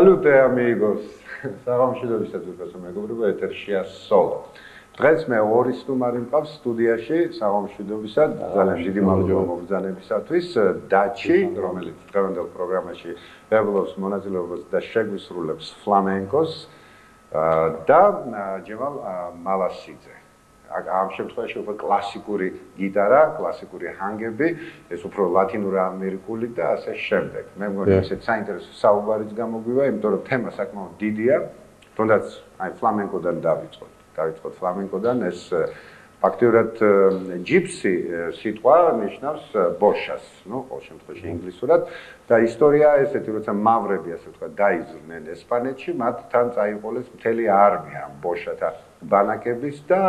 Salute amigos. Საღამოშიდობისას უბრალოდ მეგობრებო, ეთერშია სოლო. დღეს მე ორი სტუმარი მყავს სტუდიაში საღამოშიდობისას. ძალიან დიდი მადლობა მოგზანებისათვის. დაჩი, რომელიც დღევანდელ პროგრამაში ვებლობს მონაწილეობას და შეგვისრულებს ფლამენკოს და ჯემალ მალასიძე. ამ შემთხვევაში უკვე კლასიკური გიტარა, კლასიკური ჰანგები, ეს უფრო ლათინურ ამერიკული და ასე შემდეგ. მე მგონი ესეც საინტერესო საუბარიც გამოგვივა, იმიტომ რომ თემა საკმაოდ დიდია, თუნდაც აი ფლამენკოდან დავიწყოთ ფლამენკოდან, ეს ფაქტიურად ჯიპსი სიტყვა ნიშნავს ბოშას, ნუ ყოველ შემთხვევაში ინგლისურად და ისტორია ესეთი, როცა მავრები ასე ვთქვათ დაიზრნენ ესპანეთში, მათ თან წაიყოლეს მთელი არმია ბოშათა ბანაკების და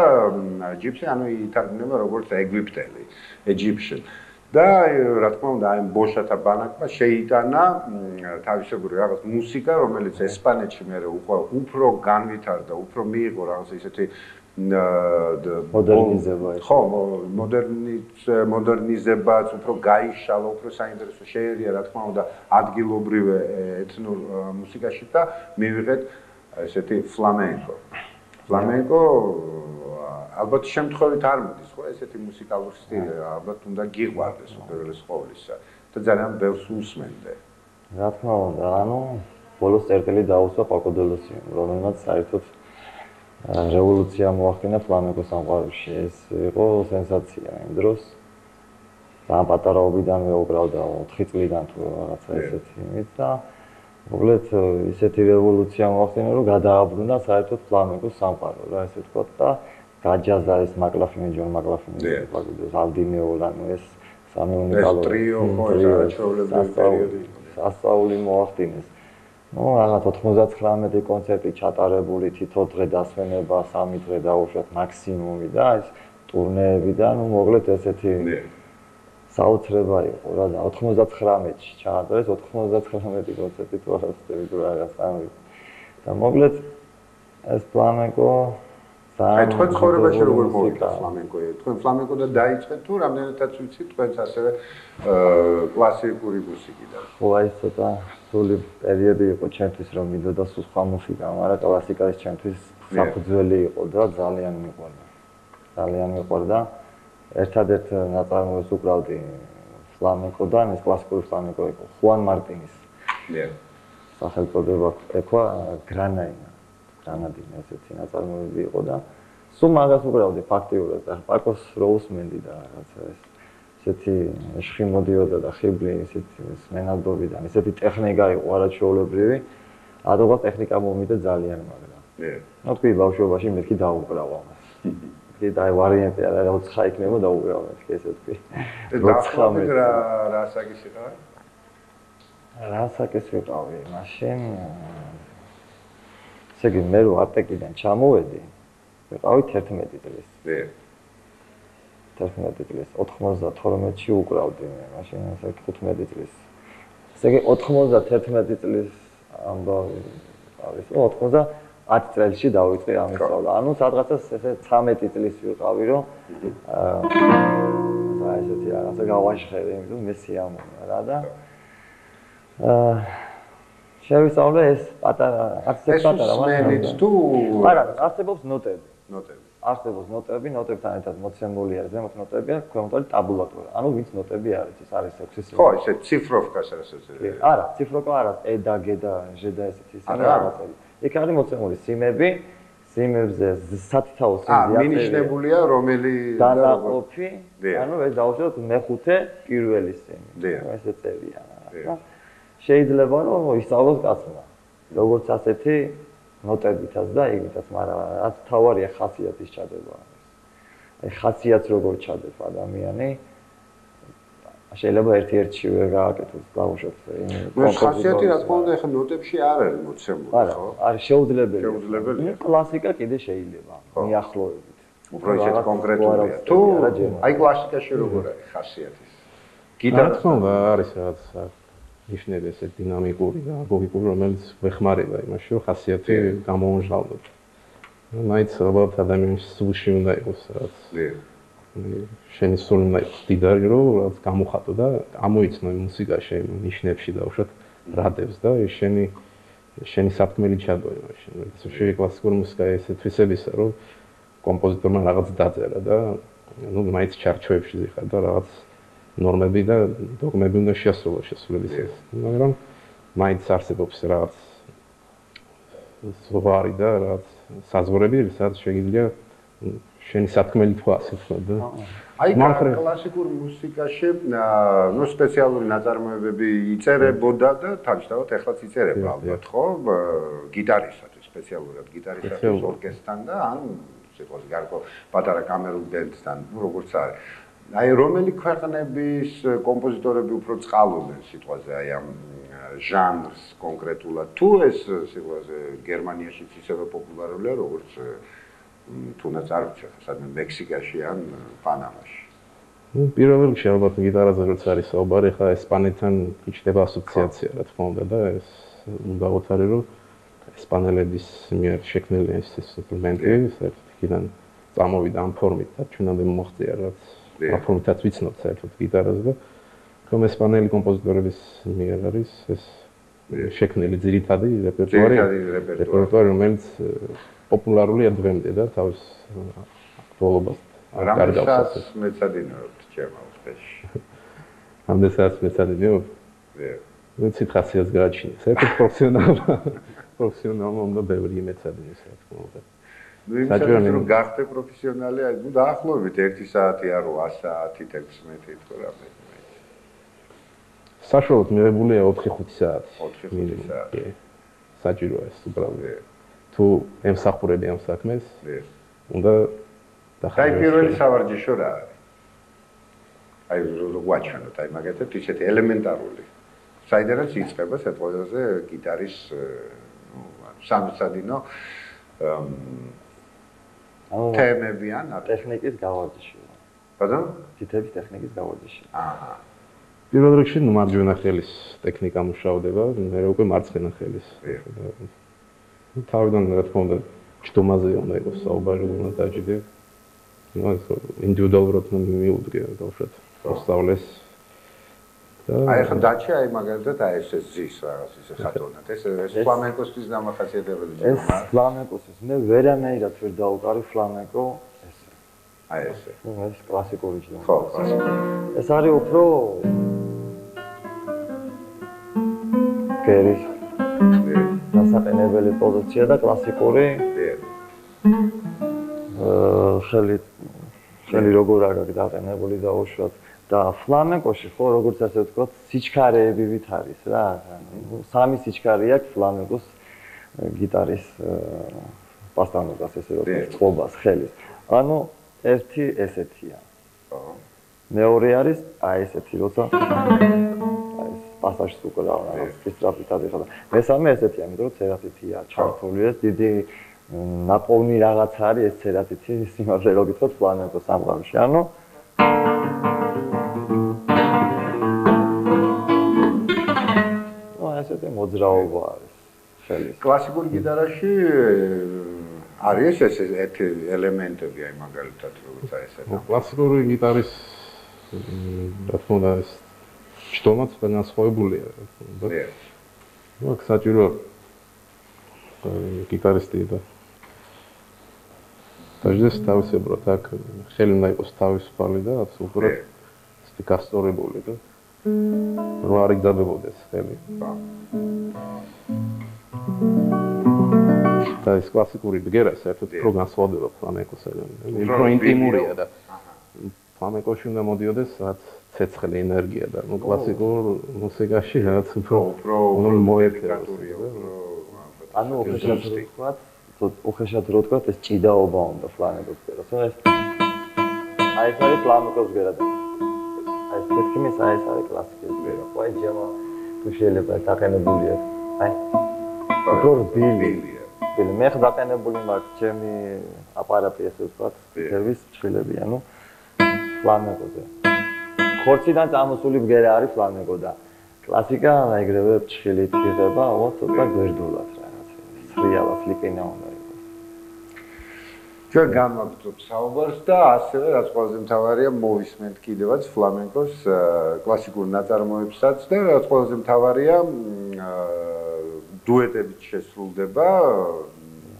ჯიპსი ანუ ითარგმნება როგორც ეგვიპტელი, Egyptian. და რა თქმა უნდა, აი ბოშათა ბანაკმა შეიტანა თავისებური რაღაც მუსიკა, რომელიც ესპანეთში მე უფრო განვითარდა, უფრო მიიღო რაღაც ისეთი მოდერნიზება. ხო, მოდერნიზებაც, უფრო გაიშალა, უფრო საინტერესო შეერია, რა თქმა უნდა, ადგილობრივ ეთნურ მუსიკაში და მივიღეთ ესეთი ფლამენკო. ფლამენკო ალბათ შემთხვევით არ მოდის, ხო, ესეთი მუსიკალური სტილი, ალბათ უნდა გიყვარდეს უპირველეს ყოვლისა და ძალიან ბევრს უსმენდე. რა თქმა უნდა, ანუ ბოლოს წერტილი დაუსვა პაკოდელოსი, რომელმაც საერთოდ რევოლუცია მოახდინა ფლამენკოს სამყაროში. ეს იყო სენსაცია იმ დროს. ძალიან პატარაობიდანვე უკრავდა 4 წლიდან თუ რაღაცა ესეთი იმით და მოკლედ ისეთი რევოლუცია მოახდინა, რომ გადააბრუნა საერთოდ ფლამენკოს სამყარო, რა ესე ვთქვათ და გაჯაზა ეს მაკლაფინი, ჯონ მაკლაფინი, ალდინეოლ, ანუ ეს სამი უნიკალური ტრიო, ხო, ეს არაჩვეულებრივი პერიოდი. სასწაული მოახდინეს. ნუ რაღაც 99 კონცერტი ჩატარებული, თითო დღე დასვენება, 3 დღე დაუშვათ მაქსიმუმი და ეს ტურნეები და ნუ მოკლედ ესეთი საოცრება იყო რა და 99-ში ჩაატარეს 99 კონცერტი თუ არა ვწდები თუ რაღაც ამი. და მოკლედ ეს ფლამენკო აი თქვენ ცხოვრებაში როგორ მოვიდა ფლამენკო? თქვენ ფლამენკო და დაიწყეთ თუ რამდენადაც ვიცით თქვენც ასევე კლასიკური მუსიკიდან? ხო, აი ცოტა სული პერიოდი იყო ჩემთვის რომ მიდოდა სულ სხვა მუსიკა, მაგრამ კლასიკა ის ჩემთვის საფუძველი იყო და ძალიან მიყვარდა. ძალიან მიყვარდა. ერთადერთ ნაწარმოებს უკრავდი ფლამენკოდან, ეს კლასიკური ფლამენკო იყო, ხუან მარტინის. სახელწოდება ეკვა გრანაინა. გრანადინა ესეთი ნაწარმოები იყო და სულ მაგას უკრავდი ფაქტიურად და პაკოს როუსმენდი და რაღაცა ეს ესეთი შხი მოდიოდა და ხიბლი ესეთი მენადობიდან ესეთი ტექნიკა იყო არაჩვეულებრივი. ადრე ტექნიკა მომიდა ძალიან მაგრამ. ნუ თქვი ბავშვობაში მეთქი დაუკრავ ამას. და აი ვარიანტი არა რა 4 იქნება დაუკრავ მეთქი ესე თქვი. რა საკის იყავი? რა საკის ვიყავი? მაშინ ესე იგი მე რო არტეკიდან ჩამოვედი ვიყავი 11 წლის. 11 წლის 92-ში უკრავდი მე, მაშინ ესე 15 წლის. ესე იგი 91 წლის ამბავი არის, 90 წელში დავიწყე ამის სწავლა. ანუ სადღაცას ესე 13 წლის ვიყავი, რომ ესეთი რაღაცა გავაშხერე, იმიტომ მე სიამოვნებდა რა და შევისწავლე ეს პატარა, არცებს პატარა, მაგრამ თუ არა, არსებობს ნოტები. არსებობს ნოტები, ნოტებთან ერთად მოცემული არის, ზემოთ ნოტები აქვს, ქვემოთ არის ტაბულატორა. ანუ ვინც ნოტები არის, ეს არის 6-ი. ხო, ესე ციფროვკას არის ესე. არა, ციფროვკა არა, ე და გ და ჟ და ესეთი ისინი რაღაცები. იქ არის მოცემული სიმები, სიმებზე სათითაო სიმები აქვს. მინიშნებულია რომელი დანაყოფი, ანუ ეს დავუშვათ მეხუთე პირველი სიმი. ესე წერია რა. შეიძლება რომ ისწავლოს კაცმა. როგორც ასეთი ნოტებითაც და იგითაც, მაგრამ რაც თავარია ხასიათის ჩადება. აი ხასიათს როგორ ჩადებ ადამიანი შეიძლება ერთ-ერთში ვერ გააკეთოს ბავშვებს. ხასიათი რა თქმა უნდა ახლა ნოტებში არ არის მოცემული, ხო? არის შეუძლებელი. შეუძლებელია. კლასიკა კიდე შეიძლება მიახლოებით. უფრო ისეთ კონკრეტულია. თუ აი კლასიკაში როგორ არის ხასიათის? გიტარა თქმა უნდა არის რაღაც ნიშნები ესე დინამიკური და ლოგიკური, რომელიც ვეხმარება იმაში, რომ ხასიათი გამოუჟღავნოთ. მაინც ალბათ ადამიანის სულში უნდა იყოს რაღაც. შენი სული უნდა იყოს დიდარი, რომ რაღაც გამოხატო და გამოიცნო მუსიკაში ნიშნებში და უშუალოდ რადებს და შენი შენი სათქმელი ჩადო იმაში. შეიძლება კლასიკური მუსიკა ესე თვისებისა, რომ კომპოზიტორმა რაღაც დაწერა და ну მაინც ჩარჩოებში ზიხარ და რაღაც ნორმები და დოგმები უნდა შეასრულოს შესრულებისას. მაგრამ მაინც არსებობს რაღაც ზღვარი და რაღაც საზღვრები, სადაც შეიძლება შენი სათქმელი თქვა ასე ვთქვათ და აი კლასიკურ მუსიკაში ნუ სპეციალური ნაწარმოებები იწერებოდა და თავისთავად ეხლაც იწერება ალბათ ხო გიტარისათვის სპეციალურად გიტარისათვის ორკესტრთან და ან სიტყვაზე გარკვეულ პატარა კამერულ ბენდთან ნუ როგორც არის აი რომელი ქვეყნების კომპოზიტორები უფრო წყალობენ სიტყვაზე აი ამ ჟანრს კონკრეტულად თუ ეს სიტყვაზე გერმანიაშიც ისევე პოპულარულია როგორც თუნდაც არ ვიცი სადმე მექსიკაში ან პანამაში. ну პირველ რიგში ალბათ გიტარაზე როცა არის საუბარი ხა ესპანეთთან იჭდება ასოციაცია რა თქმა უნდა და ეს უნდა გავუთარი რომ ესპანელების მიერ შექმნილი ეს ინსტრუმენტი საერთოდ წამოვიდა ამ ფორმით და ჩვენამდე მოაღწია რაც ამ ფორმითაც ვიცნობთ საერთოდ გიტარაზე და რომ ესპანელი კომპოზიტორების მიერ არის ეს შექმნილი ძირითადი რეპერტუარი რომელიც პოპულარულია დღემდე და თავის აქტუალობას რამესაც მეცადინეობთ ჩემო წესში. რამესაც მეცადინეობ? ვიცით ხასიათს გააჩინე. საერთოდ პროფესიონალმა უნდა ბევრი მეცადინეს რა თქმა უნდა. საჭირო რომ გახდე პროფესიონალი, აი ნუ დაახლოებით 1 საათი არ 8 საათი 16 თქო რამე. საშუალოდ მიღებულია 4-5 საათი. 4-5 საათი. საჭიროა ეს უბრალოდ. თუ ემსახურები ამ საქმეს, უნდა დაი პირველი სავარჯიშო რა არის? აი ვაჩვენოთ, აი მაგათაც ისეთი ელემენტარული. საიდანაც იწყება სიტყვაზე გიტარის სამსადინო თემები ან ტექნიკის გავარჯიში. ბატონო? გიტარის ტექნიკის გავარჯიში. აჰა. პირველ რიგში მარჯვენა ხელის ტექნიკა მუშადება, მე უკვე მარცხენა ხელის. თავიდან რა თქმა უნდა ჯდომაზე უნდა იყოს საუბარი უნდა დაჭიდე. ну ეს ინდივიდუალურად მიუდგე დავშოთ მოსწავლეს და აი ხა დაჭი აი მაგალითად აი ეს ზის რაღაც ისე ხატოვნად ეს ფლამენკოსთვის დამახასიათებელი ეს ფლამენკოსთვის მე ვერანაირად ვერ დავუკარი ფლამენკო ეს აი ესე ეს კლასიკური ჯდომა ხო კლასიკური ეს არის უფრო კერის დასაყენებელი პოზიცია და კლასიკური ხელი როგორ არის დაყენებული და უშუალოდ და ფლამენკოში ხო როგორც ასე ვთქვათ სიჩქარეებივით არის რა სამი სიჩქარე აქვს ფლამენკოს გიტარის პასტანობას ესე რომ წყობას ხელის ანუ ერთი ესეთია მეორე არის აი ესეთი როცა აი პასაჟს უკრავ რაღაც სტრაფით აღიხადა მესამე ესეთია იმიტომ რომ ცერატიტია ჩართული ეს დიდი ნაპოვნი რაღაც არის ეს ცერატიტი სიმართლე რო გითხოთ ფლამენკოს სამყაროში ანუ ესეთი მოძრაობა არის ხელის კლასიკურ გიტარაში არის ეს ერთი ელემენტები აი მაგალითად როგორც აი ესეთი კლასიკური გიტარის რა თქმა უნდა ეს ჯდომაც განსხვავებულია რა თქმა უნდა ну აქ საჭირო გიტარისტი და დაჟდეს თავისებურად აქ ხელი უნდა იყოს თავისუფალი და აბსოლუტურად გასწორებული და რომ არ იგზადებოდეს ხელი და ეს კლასიკური ბგერა საერთოდ უფრო განსხვავდება ფლამენკოსაგან უფრო ინტიმურია და ფლამენკოში უნდა მოდიოდეს რაც ცეცხლი ენერგია და ნუ კლასიკურ მუსიკაში რაც უფრო მოეფერატურია ანუ უხეშად რო ვთქვათ ეს ჭიდაობა უნდა ფლამენკოს ბგერას ეს აი ეს არის ფლამენკოს ბგერა და აი თითქმის აი ეს არის კლასიკური ბგერა ხო აი ჯემა თუ შეიძლება დაყენებული აქვს აი უფრო ბილია მე ხ დაყენებული მაქვს ჩემი აპარატი ესე ვთქვათ სპიკერის ჭხილები ანუ ფლამენკოზე ხორციდან წამოსული ბგერა არის ფლამენკო და კლასიკა აიგრევე ჭხილით იღება ალბათ ცოტა გვერდულად რაღაც სრიალას ლიკინა უნდა იყოს ჩვენ განვაგრძობთ საუბარს და ასევე რაც ყველაზე მთავარია მოვისმენთ კიდევაც ფლამენკოს კლასიკურ ნაწარმოებსაც და რაც ყველაზე მთავარია დუეტებით შესრულდება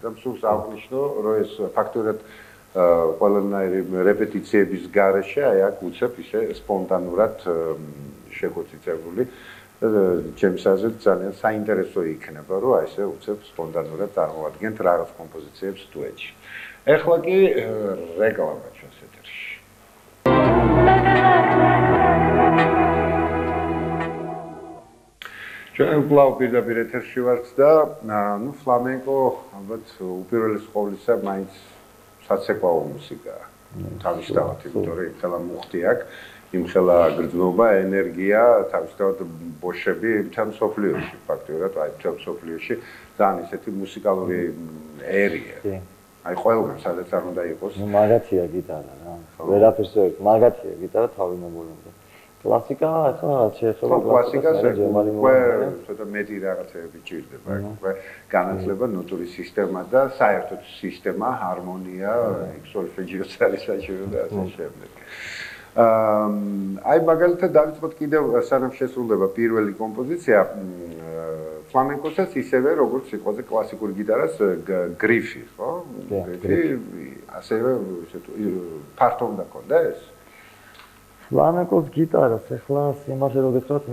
და მსურს აღნიშნო, რომ ეს ფაქტურად ყველანაირი რეპეტიციების გარეშე აი აქ უცებ ისე სპონტანურად შეგოწიწებული ჩემს აზრით ძალიან საინტერესო იქნება, რომ აი ესე უცებ სპონტანურად წარმოადგენთ რაღაც კომპოზიციებს დუეტში. ეხლა კი რეკლამა ჩვენს ეთერში. ჩვენ კვლავ პირდაპირ ეთერში ვართ და ნუ ფლამენკო ალბათ უპირველეს ყოვლისა მაინც საცეკვაო მუსიკაა. თავისთავად, იმიტომ რომ იმხელა მუხტი აქვს, იმხელა გრძნობა, ენერგია, თავისთავად ბოშები მთელ მსოფლიოში, ფაქტობრივად, აი მთელ მსოფლიოში ძალიან ისეთი მუსიკალური ერია. აი ყველგან სადაც არ უნდა იყოს. ნუ მაგათია გიტარა რა. ვერაფერს ვერ, მაგათია გიტარა თავინებურამდე. კლასიკა ახლა რაც შეეხება კლასიკას უკვე ცოტა მეტი რაღაცეები ჭირდება, უკვე განათლება, ნოტური სისტემა და საერთოდ სისტემა, ჰარმონია, სოლფეჯიოს არის საჭირო და ასე შემდეგ. აი მაგალითად დავიწყოთ კიდევ სანამ შესრულდება პირველი კომპოზიცია ფლამენკოსაც ისევე როგორც სიტყვაზე კლასიკურ გიტარას გრიფი, ხო? გრიფი ასევე ფართო უნდა კონდეს? ფლამენკოს გიტარას ეხლა სიმართლე რო გითხრათ,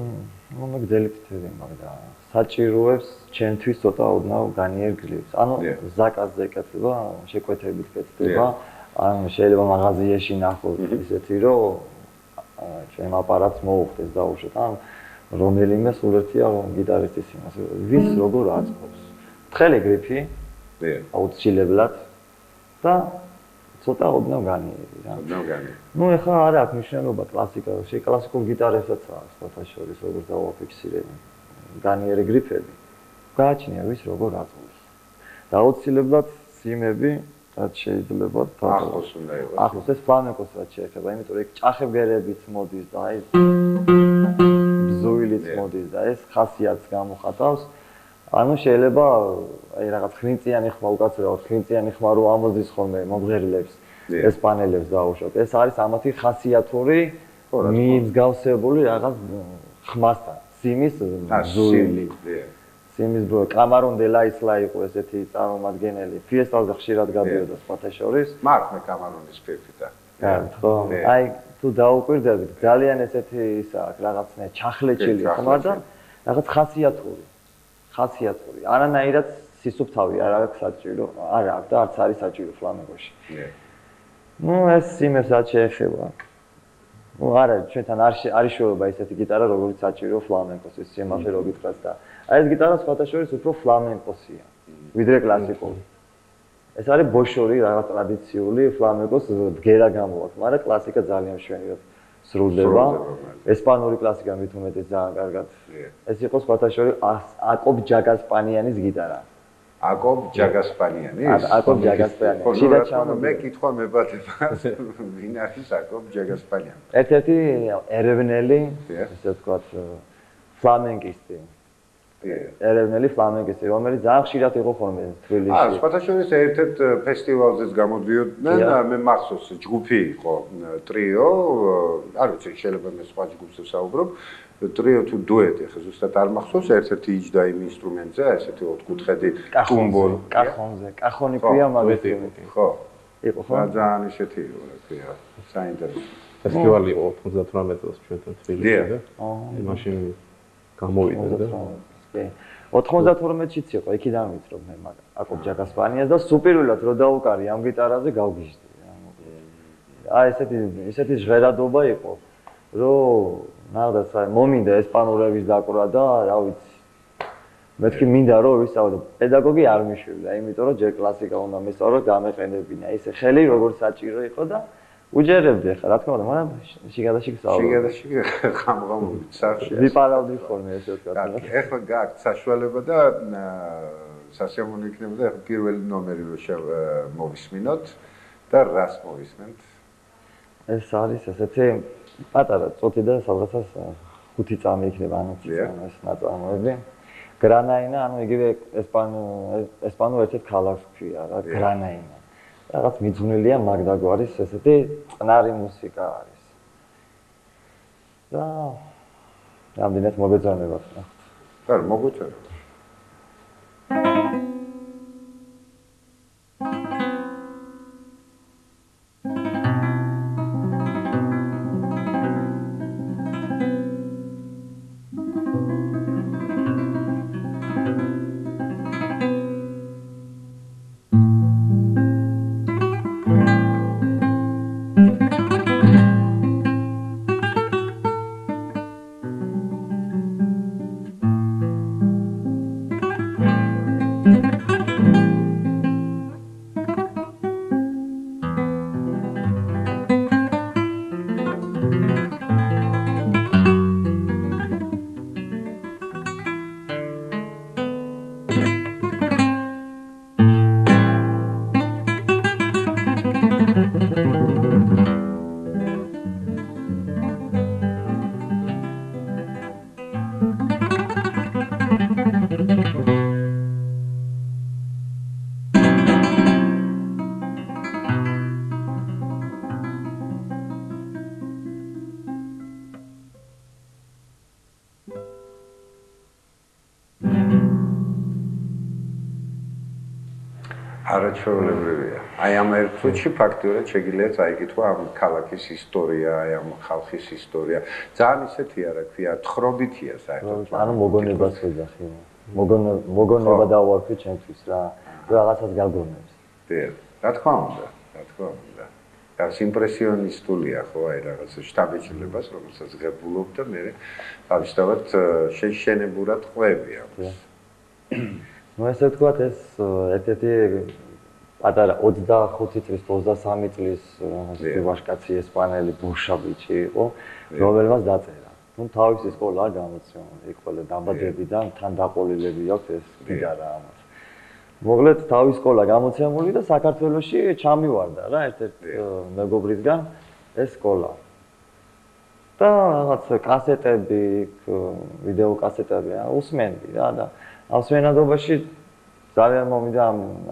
მე გძელი ფთები მაქვს და საჭიროებს ჩემთვის ცოტა ოდნავ განიერ გლივს. ანუ ზაკაზე კეთდება, შეკვეთებით კეთდება. ანუ შეიძლება მაღაზიაში ნახოთ ისეთი, რომ ჩემ აპარატს მოუხდეს დაუშვათ. ან რომელიმე სულერთია გიტარისტის იმას, ვის როგორ აწყობს. თხელი გრიფი, აუცილებლად და ცოტა ოდნავ განიერი რა. ოდნავ განიერი. ნუ ეხლა არ აქვს მნიშვნელობა კლასიკაში, კლასიკურ გიტარებსაც აქვს სხვათა შორის, როგორც დავაფიქსირებ. განიერი გრიფები. გააჩნია ვის როგორ აწყობს. და აუცილებლად სიმები რაც შეიძლება ახლოს უნდა იყოს. ახლოს ეს ფლამენკოს რაც შეეხება, იმიტომ რომ იქ ჭახებგერებიც მოდის და აი ბზუილიც მოდის და ეს ხასიათს გამოხატავს. ანუ შეიძლება აი რაღაც ხრინწიანი ხმა უკაცრავად ხრინწიანი ხმა რო ამოდის ხოლმე მომღერლებს ეს პანელებს დაუშვათ. ეს არის ამათი ხასიათური მიმსგავსებული რაღაც ხმასთან. სიმის ბზუილი. სიმის ბზუილი. კამარონ დე ლა ისლა იყო ესეთი წარმომადგენელი. ფიესტაზე ხშირად გადიოდა სხვათა შორის. მარკ მე კამარონის ფიფიტა. ხო. აი თუ დაუკვირდებით, ძალიან ესეთი ისა აქვს რაღაცნაირ ჩახლეჭილი ხმა და რაღაც ხასიათური. ხასიათური. არანაირად სისუფთავი არ აქვს საჭირო, არ აქვს და არც არის საჭირო ფლამენკოში. ნუ ეს სიმებს რაც შეეხება. ნუ არა, ჩვენთან არის შოება ესეთი გიტარა, როგორც საჭირო ფლამენკოს, ეს სიმართლე რო გითხრათ და აი ეს გიტარა სხვათა შორის უფრო ფლამენკოსია, ვიდრე კლასიკური. ეს არის ბოშორი, რაღაც ტრადიციული ფლამენკოს ბგერა გამოაქვს, მაგრამ კლასიკა ძალიან მშვენივრად სრულდება. ესპანური კლასიკა მით უმეტეს ძალიან კარგად. ეს იყო სხვათა შორის აკობ ჯაგასპანიანის გიტარა. აკობ ჯაგასპანიანი? აკობ ჯაგასპანიანი. შიდა ჩამოდი. მე კითხვა მებადება, ვინ არის აკობ ჯაგასპანიანი? ერთ-ერთი ერევნელი, ესე ვთქვათ, ფლამენკისტი. ერევნელი ფლამენკისტი, რომელიც ძალიან ხშირად იყო ხოლმე თბილისში. სხვათა შორის ერთ-ერთ ფესტივალზეც გამოდიოდნენ, მე მახსოვს ჯგუფი იყო ტრიო, არ ვიცი, შეიძლება მე სხვა ჯგუფზე ვსაუბრობ. ტრიო თუ დუეტი, ხა ზუსტად არ მახსოვს, ერთ-ერთი იჯდა იმ ინსტრუმენტზე, ესეთი ოთხკუთხედი ტუმბო, კახონზე, კახონი ქვია მაგას. ხო. იყო ხო? ძალიან ისეთი იყო, რა ქვია, საინტერესო. ფესტივალი იყო 98 წელს ჩვენთან თბილისში და მაშინ გამოვიდა და 92-ში იყო, იქიდან ვიცნობ მე მაგ აკობ ჯაგასპანიას და სუპირულად რო დაუკარი ამ გიტარაზე გავგიჟდი. აი ესეთი ჟღერადობა იყო, რომ ნახდას აი მომინდა ესპანურების დაკვრა და რა ვიცი. მეთქი მინდა რომ ვისწავლო, პედაგოგი არ მიშვებდა, იმიტომ რომ ჯერ კლასიკა უნდა მისწავლო, გამეყენებინა. ისე ხელი როგორ საჭირო იყო და უჯერებდი ხა, რა თქმა უნდა, მაგრამ შიგადაში ვსაუბრობ. შიგადაში ხამ-ხამობით სახში. ვიპარავდი ხოლმე ესე ვთქვათ. ეხლა გააქვს საშუალება და სასიამოვნო იქნებოდა ეხლა პირველი ნომერი რო მოვისმინოთ და რას მოვისმენთ? ეს არის ესეთი პატარა წოთი და სადღაცას 5 წამი იქნება ანუ ეს ნაწარმოები. გრანაინა, ანუ იგივე ესპანურ ერთ-ერთ ქალაქს ქვია რა, გრანაინა. რაღაც მიძღვნილია მაგდაგვარის ესეთი წნარი მუსიკა არის. და რამდენად მოგეწონებათ ნახოთ. ხარ, მოგვიწევ. არაჩვეულებრივია. აი ამ ერთ წუთში ფაქტიურად შეგიძლია წაიკითხვა ამ ქალაქის ისტორია, აი ამ ხალხის ისტორია. ძალიან ისეთი არა, ქვია, თხრობითია საერთოდ. ანუ მოგონებას ვეძახი. მოგონება დავარქვი ჩემთვის რა. რაღაცას გაგონებს. დიახ, რა თქმა უნდა, რა თქმა უნდა. ეს იმპრესიონისტულია ხო, აი რაღაც შტაბეჭდილებას, რომელსაც ღებულობ და მე თავისთავად შეშენებურად ყვები ამას. ну ესე ვთქვათ ეს ერთ-ერთი პატარა 25 წლის 23 წლის ვაჟკაცი ესპანელი ბუშაბიჩი იყო რომელმაც დაწერა ну თავისი სკოლა გამოცემული იქ ყველა დამბადებიდან თან დაყოლილები აქვს ეს გიტარა ამას მოკლედ თავისი სკოლა გამოცემული და საქართველოში ჩამივარდა რა ერთ-ერთ მეგობრისგან ეს სკოლა და რაღაც კასეტები ვიდეო კასეტები უსმენდი რა და ავსვენადობაში ძალიან მომიდა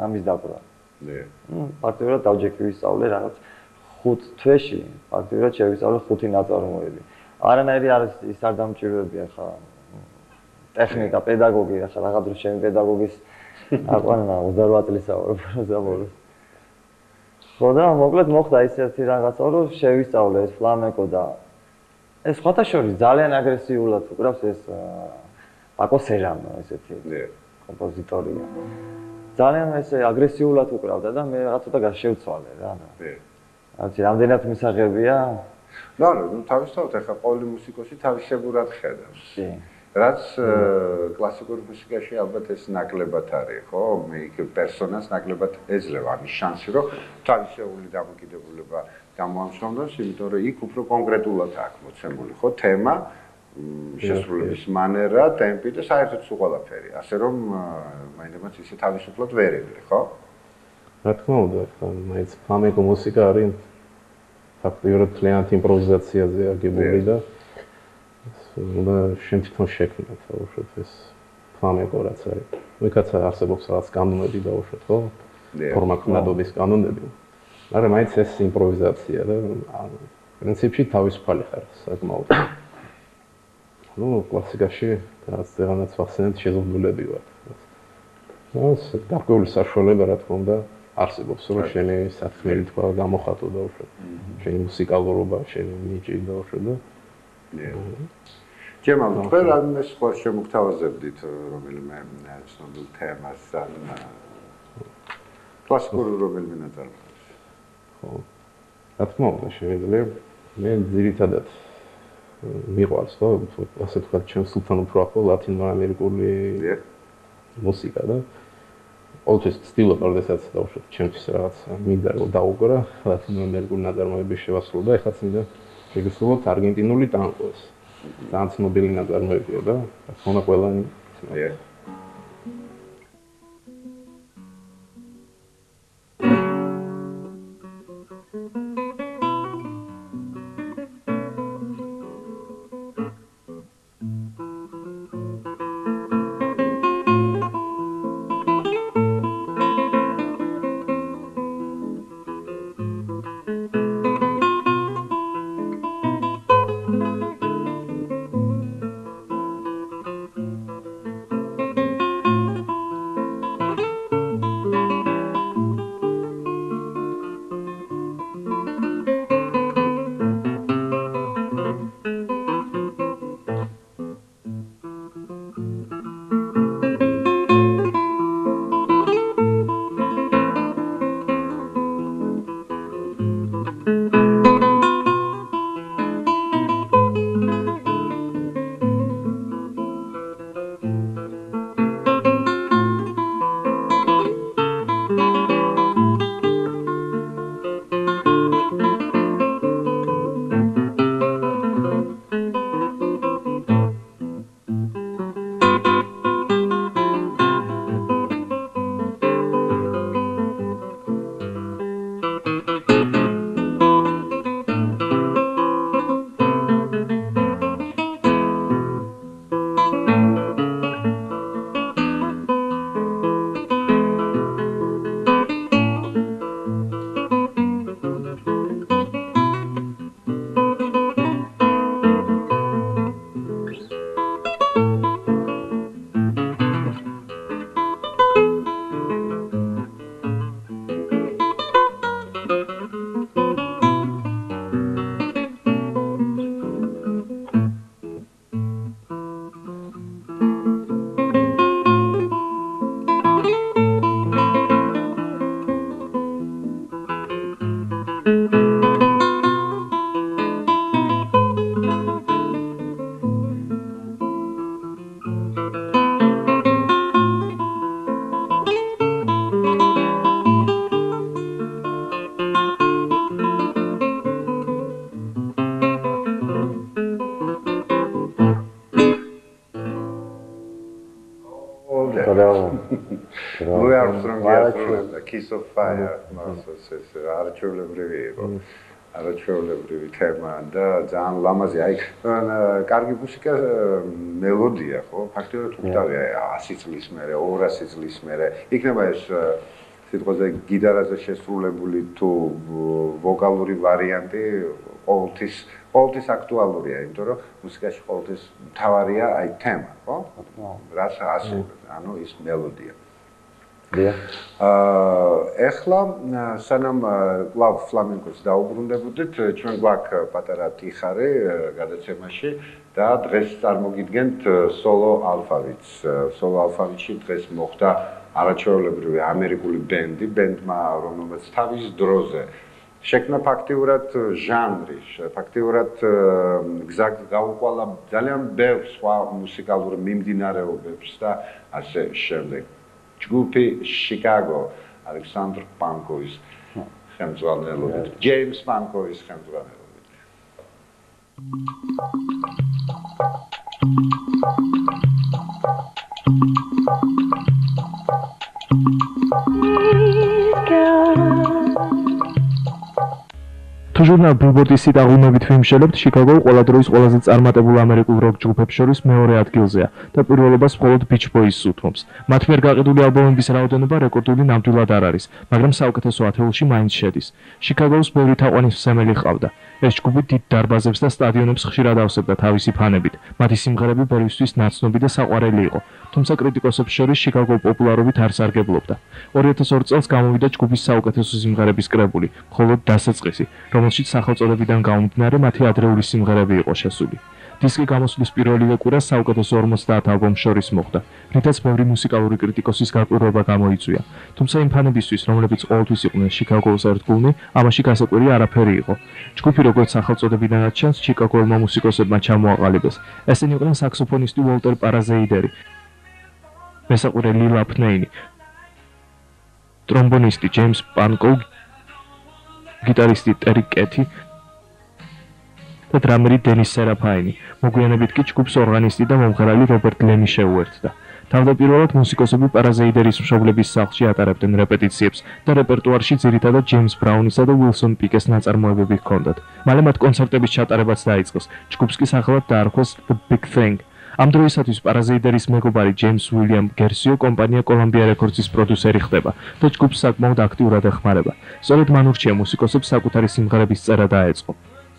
ამის დაკვრა. ფაქტობრივად დავჯექი ვისწავლე რაღაც 5 თვეში, ფაქტობრივად შევისწავლე 5 ნაწარმოები. არანაირი ის არ დამჭიროებია ხა ტექნიკა, პედაგოგი, ხა რაღაც დრო ჩემი პედაგოგის აყვანა 28 წლისა ვარ ზაბორო. ხო და მოკლედ მოხდა ის ერთი რაღაცა რომ შევისწავლე ეს ფლამენკო და ეს სხვათა შორის ძალიან აგრესიულად უკრავს ეს პაკო სერამო ესეთი კომპოზიტორია. ძალიან ესე აგრესიულად უკრავდა და მე რაღაც ცოტა გაშევცვალე რა. რაც რამდენად მისაღებია? ნუ თავისთავად ახლა ყოველი მუსიკოსი თავისებურად ხედავს. რაც კლასიკურ მუსიკაში ალბათ ეს ნაკლებად არის, ხო? მე იქ პერსონას ნაკლებად ეძლევა ამის შანსი, რომ თავისეული დამოკიდებულება გამოამშრომლოს, იმიტომ რომ იქ უფრო კონკრეტულად აქვს მოცემული, ხო, თემა შესრულების მანერა, ტემპი და საერთოდ სულ ყველაფერი. ასე რომ მაინდამაც ისე თავისუფლად ვერ იღრი, ხო? რა თქმა უნდა, ხო, მაინც ფლამენკო მუსიკა არის ფაქტობრივად მთლიანად იმპროვიზაციაზე აგებული და უნდა შენ თვითონ შექმნათ უბრალოდ ეს ფლამენკო რაც არის. ვიქაც არსებობს რაღაც კანონები და უბრალოდ ხო? ფორმატნადობის კანონები. მაგრამ მაინც ეს იმპროვიზაცია და პრინციპში თავისუფალი ხარ საკმაოდ. ну კლასიკაში რაც ზეღანაც ვახსენებთ შეზღუდულები ვარ. ეს გარკვეული საშუალება რა თქმა უნდა არსებობს რომ შენი საქმელი თქვა გამოხატო და უშო. შენი მუსიკალურობა, შენი ნიჭი და უშო და ჯემალ, თქვენ რამეს სხვა შემოგთავაზებდით რომელიმე ცნობილ თემას ან კლასიკურ რომელიმე ნაწარმოებს. ხო. რა თქმა უნდა შეიძლება მე ძირითადად მიყვარს ხო ასე თქვა ჩემს სულთან უფრო ახლო ლათინოამერიკული მუსიკა და ყოველთვის ვცდილობ როდესაც დავუშვებ ჩემთვის რაღაც მინდა რომ დაუგრა ლათინოამერიკული ნაწარმოების შევასრულო და ეხლაც მინდა შეგესრულოთ არგენტინული ტანგო ეს ძალიან ცნობილი ნაწარმოებია და რა თქმა უნდა ყველანი Louis Armstrong a Kiss of Fire მასწავლებელს არაჩვეულებრივი იყო არაჩვეულებრივი თემა და ძალიან ლამაზი აი კარგი მუსიკა მელოდია ხო ფაქტობრივად უკრავია 100 წლის მერე 200 წლის მერე იქნება ეს სიტყვაზე გიტარაზე შესრულებული თუ ვოკალური ვარიანტი ყოველთვის აქტუალურია იმიტომ რომ მუსიკაში ყოველთვის მთავარია აი თემა ხო რაც ასრულებს ანუ ის მელოდია ეხლა სანამ კლავ ფლამენკოს დაუბრუნდებოდით ჩვენ გვაქვს პატარა ტიხარი გადაცემაში და დღეს წარმოგიდგენთ სოლო ალფავიტს სოლო ალფავიტში დღეს მოხდა არაჩვეულებრივი ამერიკული ბენდმა რომელმაც თავის დროზე შექმნა ფაქტიურად ჟანრი ფაქტიურად გზა გაუყვალა ძალიან ბევრ სხვა მუსიკალურ მიმდინარეობებს და ასე შემდეგ ჯგუფი შიკაგო ალექსანდრ პანკოვის ხელმძღვანელობით ჯეიმს პანკოვის ხელმძღვანელობით თუ ჟურნალ ბილბორდის სიტაღუნებით ვიმშელებთ, შიკაგო ყველა დროის ყველაზე წარმატებულ ამერიკულ როკ ჯგუფებს შორის მეორე ადგილზეა და პირველობას მხოლოდ Beach Boys უთმობს. მათ მიერ გაყიდული ალბომების რაოდენობა რეკორდული ნამდვილად არ არის, მაგრამ საუკეთესო 10-ში მაინც შედის. შიკაგოს ბევრი თაყვანისმცემელი ჰყავდა. ეს ჯგუფი დიდ დარბაზებს და სტადიონებს ხშირად ავსებდა თავისი ფანებით. მათი სიმღერები ბევრისთვის ნაცნობი და საყვარელი იყო, თუმცა კრიტიკოსებს შორის შიკაგო პოპულარობით არ სარგებლობდა. 2002 წელს გამოვიდა ჯგუფის საუკეთესო სიმღერების კრებული, მხოლოდ დასაწყისი, რომელშიც სახელწოდებიდან გამომდინარე მათი ადრეული სიმღერები იყო შესული. დისკი გამოსვლის პირველივე კვირას საუკეთესო 50 ალბომს შორის მოხვდა, რითაც ბევრი მუსიკალური კრიტიკოსის გაკვირვება გამოიწვია. თუმცა იმ ფანებისთვის, რომლებიც ყოველთვის იყვნენ შიკაგოს ერთგულნი, ამაში გასაკვირი არაფერი იყო. ჯგუფი როგორც სახელწოდებიდანაც ჩანს, შიკაგოელმა მუსიკოსებმა ჩამოაყალიბეს. ესენი იყვნენ საქსოფონისტი უოლტერ პარაზეიდერი, მესაყვირე ლილა ფნეინი, ტრომბონისტი ჯეიმს პანკო, გიტარისტი ტერი კეთი და დრამერი დენის სერაფაინი. მოგვიანებით კი ჯგუფს ორგანისტი და მომღერალი რობერტ ლემი შეუერთდა. თავდაპირველად მუსიკოსები პარაზეიდერის მშობლების სახლში ატარებდნენ რეპეტიციებს და რეპერტუარში ძირითადად ჯეიმს ბრაუნისა და უილსონ პიკეს ნაწარმოებები ჰქონდათ. მალე მათ კონცერტების ჩატარებაც დაიწყეს. ჯგუფს კი სახელად დაარქვეს The Big Thing. ამ დროისათვის პარაზეიდერის მეგობარი ჯეიმს უილიამ გერსიო კომპანია კოლუმბია რეკორდსის პროდიუსერი ხდება და ჯგუფს საკმაოდ აქტიურად ეხმარება. სწორედ მან ურჩია მუსიკოსებს საკუთარი სიმღერების წერა დაეწყო.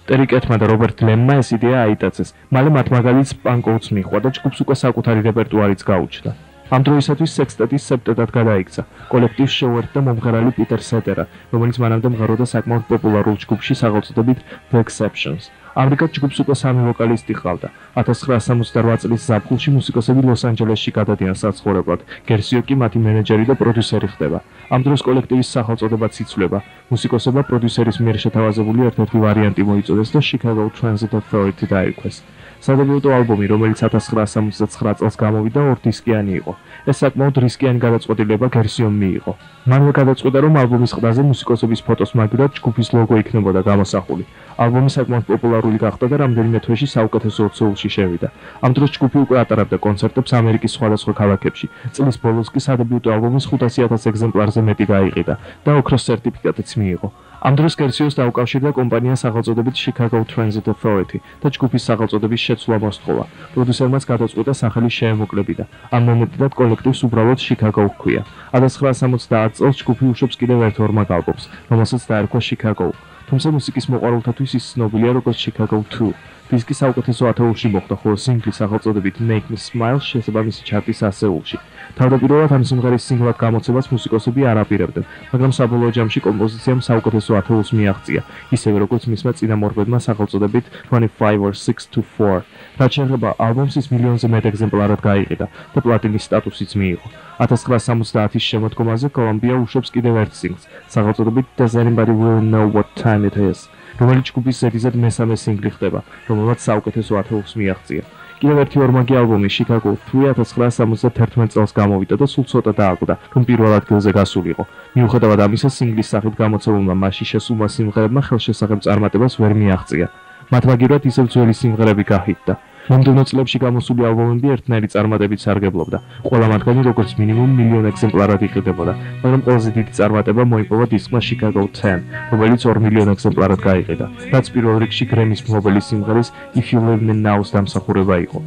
ტერი კეთმა და რობერტ ლემმა ეს იდეა აიტაცეს. მალე მათ მაგალითს პანკოუთს მიჰყვა და ჯგუფს უკვე საკუთარი რეპერტუარიც გაუჩნდა. ამ დროისათვის სექსტეტის სეპტეტად გადაიქცა. კოლექტივს შეუერთდა მომღერალი პიტერ სეტერა, რომელიც მანამდე მღეროდა საკმაოდ პოპულარულ ჯგუფში სახელწოდებით The Exceptions. ამრიგად ჯგუფს უკვე 3 ვოკალისტი ჰყავდა. 1968 წლის ზაფხულში მუსიკოსები ლოს-ანჯელესში გადადიან საცხოვრებლად. გერსიო კი მათი მენეჯერი და პროდიუსერი ხდება. ამ დროს კოლექტივის სახელწოდებაც იცვლება. მუსიკოსებმა პროდიუსერის მიერ შეთავაზებული ერთ-ერთი ვარიანტი მოიწოდეს და Chicago Transit Authority დაირქვეს. სადებიუტო ალბომი, რომელიც 1969 წელს გამოვიდა, 2 დისკიანი იყო. ეს საკმაოდ რისკიანი გადაწყვეტილება გერსიომ მიიღო. მანვე გადაწყვიტა, რომ ალბომის ყდაზე მუსიკოსების ფოტოს მაგივრად ჯგუფის ლოგო იქნებოდა გამოსახული. ალბომი საკმაოდ პოპულარული გახდა და რამდენიმე თვეში საუკეთესო 20-ში შევიდა. ამ დროს ჯგუფი უკვე ატარებდა კონცერტებს ამერიკის სხვადასხვა ქალაქებში. წლის ბოლოს კი სადებიუტო ალბომის 500,000 ეგზემპლარზე მეტი გაიყიდა და ოქროს სერტიფიკატიც მიიღო. ამ დროს გერსიოს დაუკავშირდა კომპანია სახელწოდებით Chicago Transit Authority და ჯგუფის სახელწოდების შეცვლა მოსთხოვა. პროდიუსერმაც გადაწყვიტა სახელი შეემოკლებინა. ამ მომენტიდან კოლექტივს უბრალოდ Chicago ჰქვია. 1970 წელს ჯგუფი უშვებს კიდევ ერთ ორმაგ ალბომს, რომელსაც დაერქვა Chicago. თუმცა მუსიკის მოყვარულთათვის ის ცნობილია როგორც Chicago 2. დისკი საუკეთესო 10-ში მოხვდა, ხოლო სინგლის სახელწოდებით Make Me Smile შესაბამისი ჩარტის ასეულში. თავდაპირველად ამ სიმღერის სინგლად გამოცემას მუსიკოსები არ აპირებდნენ, მაგრამ საბოლოო ჯამში კომპოზიციამ საუკეთესო 10-ს მიაღწია, ისევე როგორც მისმა წინამორბედმა სახელწოდებით 25 or 6 to 4. რაც შეეხება ალბომს, ის მილიონზე მეტ ეგზემპლარად გაიყიდა და პლატინის სტატუსიც მიიღო. 1970-ის შემოდგომაზე კოლუმბია უშვებს კიდევ ერთ სინგლს, სახელწოდებით Does Anybody Really Know What Time It Is, რომელიც ჯგუფის ზედიზედ მესამე სინგლი ხდება, რომელმაც საუკეთესო 10-ს მიაღწია. კიდევ ერთი ორმაგი ალბომი Chicago 3 1971 წელს გამოვიდა და სულ ცოტა დააკვდა, რომ პირველ ადგილზე გასულიყო. მიუხედავად ამისა, სინგლის სახით გამოცემულმა მასში შესულმა სიმღერებმა ხელშესახებ წარმატებას ვერ მიაღწია. მათ მაგივრად ისევ ძველი სიმღერები გაჰიტდა. მომდევნო წლებში გამოსული ალბომები ერთნაირი წარმატებით სარგებლობდა. ყველა მათგანი როგორც მინიმუმ მილიონ ეგზემპლარად იყიდებოდა, მაგრამ ყველაზე დიდი წარმატება მოიპოვა დისკმა Chicago 10, რომელიც 2 მილიონ ეგზემპლარად გაიყიდა, რაც პირველ რიგში გრემის მფლობელი სიმღერის If You Leave Me Now-ს დამსახურება იყო.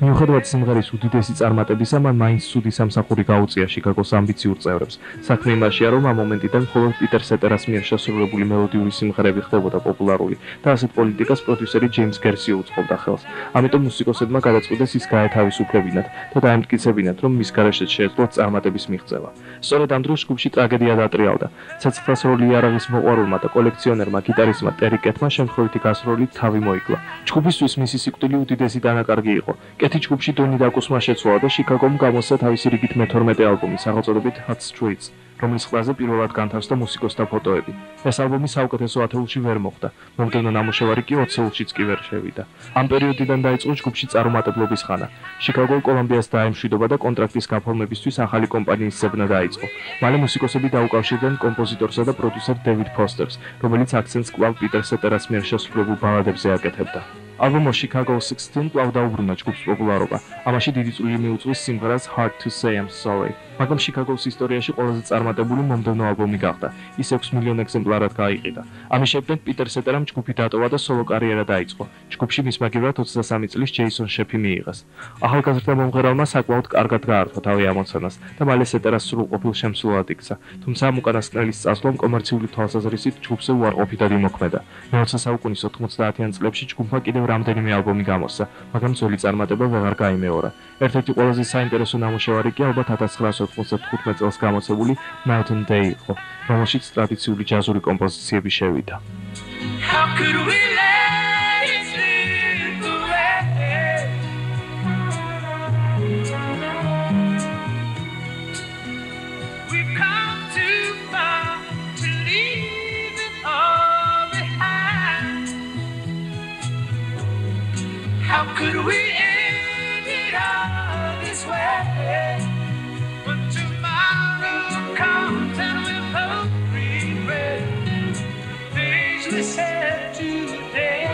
მიუხედავად სიმღერის უდიდესი წარმატებისა, მან მაინც ცუდი სამსახური გაუწია შიკაგოს ამბიციურ წევრებს. საქმე იმაშია, რომ ამ მომენტიდან მხოლოდ პიტერ სეტერას მიერ შესრულებული მელოდიური სიმღერები ხდებოდა პოპულარული და ასეთ პოლიტიკას პროდიუსერი ჯეიმს გერსი უწყობდა ხელს. ამიტომ მუსიკოსებმა გადაწყვიტეს ის გაეთავისუფლებინათ და დაემტკიცებინათ, რომ მის გარეშეც შეეძლოთ წარმატების მიღწევა. სწორედ ამ დროს ჯგუფში ტრაგედია დატრიალდა. ცეცხლას როლი იარაღის მოყვარულმა და კოლექციონერმა გიტარისტმა ტერი კეტმა შემთხვევითი გასროლით თავი მოიკლა. ჯგუფისთვის მისი სიკვდილი უდიდესი დანაკარგი იყო. კეთი ჯგუფში დონი დაკუსმა შეცვალა და შიკაგომ გამოსცა თავისი რიგით მე-12 ალბომი, სახელწოდებით Hot Streets, რომლის ყველაზე პირველად განთავსდა მუსიკოსთა ფოტოები. ეს ალბომი საუკეთესო 10-ში ვერ მოხვდა, მომდევნო ნამუშევარი კი 20-შიც კი ვერ შევიდა. ამ პერიოდიდან დაიწყო ჯგუფში წარუმატებლობის ხანა. შიკაგო კოლუმბიას დაემშვიდობა და კონტრაქტის გაფორმებისთვის ახალი კომპანიის ზებნა დაიწყო. მალე მუსიკოსები დაუკავშირდნენ კომპოზიტორსა და პროდიუსერ დევიდ ფოსტერს, რომელიც აქცენტს კვლავ პიტერ სეტერას მიერ შესრულებულ ბალადებზე აკეთებდა. ალბომმა Chicago 16 კვლავ დაუბრუნა ჯგუფს პოპულარობა. ამაში დიდი წვლილი მიუძღვის სიმღერას Hard to Say I'm Sorry. მაგრამ Chicago-ს ისტორიაში ყველაზე წარმატებული მომდევნო ალბომი გახდა. ის 6 მილიონ ეგზემპლარად გაიყიდა. ამის შემდეგ პიტერ სეტერამ ჯგუფი დატოვა და სოლო კარიერა დაიწყო. ჯგუფში მის მაგივრად 23 წლის ჯეისონ შეფი მიიღეს. ახალგაზრდა მომღერალმა საკმაოდ კარგად გაართვა თავი ამოცანას და მალე სეტერას სრულყოფილ შემსრულებლად იქცა. თუმცა ამ უკანასკნელის წასვლამ კომერციული თვალსაზრისით ჯგუფზე უარყოფითად იმოქმედა. მე-20 საუკუნის 90-იან წლებში ჯგუფმა კიდევ რამდენიმე ალბომი გამოსცა, მაგრამ ძველი წარმატება ვეღარ გაიმეორა. ერთ-ერთი ყველაზე საინტერესო ნამუშევარი კი ალბათ 1995 წელს გამოცებული Mountain Day იყო, რომელშიც ტრადიციული ჯაზური კომპოზიციები შევიდა. How could we let it slip away? We've come too far to leave it all behind. How could we end it all this way? When tomorrow comes and we'll both regret things we said today.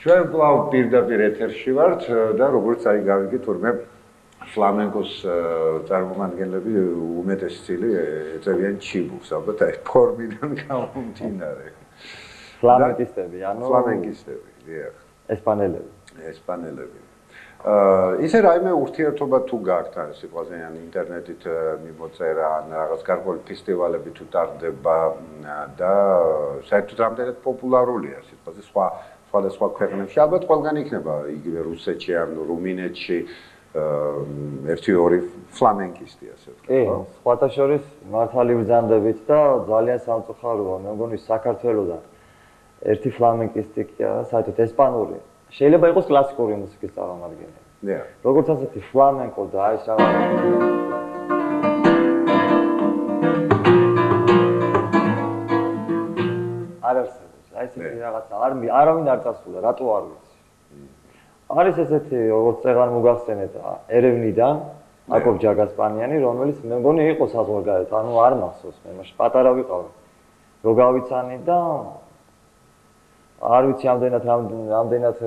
ჩვენ კვლავ პირდაპირ ეთერში ვართ და როგორც აი გავიგე თურმე ფლამენკოს წარმომადგენლები უმეტეს წილი ეწევიან ჩიბუს, ალბათ აი ფორმიდან გამომდინარე. ფლამენკისტები, ანუ ფლამენკისტები, დიახ. ესპანელები. ისე რაიმე ურთიერთობა თუ გაქვთ ან სიტყვაზე ან ინტერნეტით მიმოწერა ან რაღაც გარკვეული ფესტივალები თუ ტარდება და საერთოდ რამდენად პოპულარულია სიტყვაზე სხვადასხვა ქვეყნებში, ალბათ ყველგან იქნება იგივე რუსეთში ან რუმინეთში ერთი-ორი ფლამენკისტი ასე ვთქვათ. კი, სხვათა შორის მართალი ბრძანდებით და ძალიან სამწუხაროა, მე მგონი საქართველოსთან ერთი ფლამენკისტი კი არა, საერთოდ ესპანური. შეიძლება იყოს კლასიკური მუსიკის წარმომადგენელი. დიახ. როგორც ასეთი ფლამენკო და აი რაღაც არ არსებობს. აი ესეთი რაღაცა არავინ არ წასულა, რატო არ ვიცი. არის ესეთი, როგორც წეღარ მოგახსენეთ, ერევნიდან აკობ ჯაგასპანიანი, რომელიც მე მგონი იყო საზღვარგარეთ, ანუ არ მახსოვს მე, მაშინ პატარა ვიყავი. რო გავიცანი და არ ვიცი ამდენად